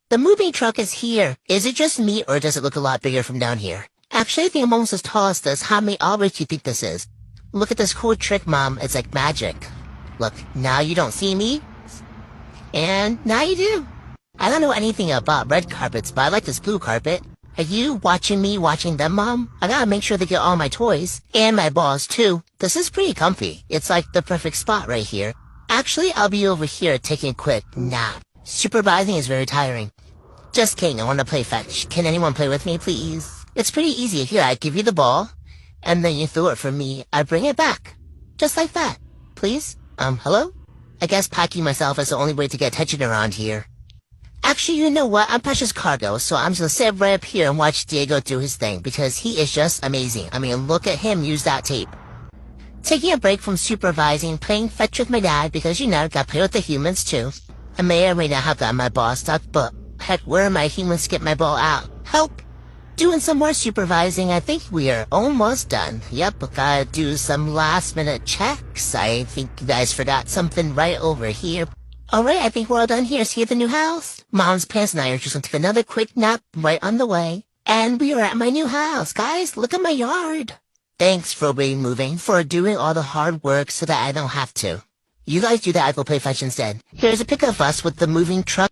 The moving truck is here. Is it just me, or does it look a lot bigger from down here? Actually, I think I'm almost as tall as this. How many hours do you think this is? Look at this cool trick, Mom. It's like magic. Look, now you don't see me. And now you do. I don't know anything about red carpets, but I like this blue carpet. Are you watching me watching them, Mom? I gotta make sure they get all my toys. And my balls, too. This is pretty comfy. It's like the perfect spot right here. Actually, I'll be over here taking a quick nap. Supervising is very tiring. Just kidding, I want to play fetch. Can anyone play with me, please? It's pretty easy. Here, I give you the ball, and then you throw it for me. I bring it back. Just like that. Please? Hello? I guess packing myself is the only way to get attention around here. Actually, you know what? I'm precious cargo, so I'm just gonna sit right up here and watch Diego do his thing, because he is just amazing. I mean, look at him use that tape. Taking a break from supervising, playing fetch with my dad, because you know, gotta play with the humans too. I may or may not have gotten my ball stuck, but heck, where are my humans get my ball out? Help! Doing some more supervising. I think we are almost done. Yep, gotta do some last minute checks. I think you guys forgot something right over here. Alright, I think we're all done here. See you at the new house. Mom's pants and I are just gonna take another quick nap right on the way. And we are at my new house. Guys, look at my yard. Thanks, Roadway Moving, for doing all the hard work so that I don't have to. You guys do that, I go play fetch instead. Here's a pic of us with the moving truck.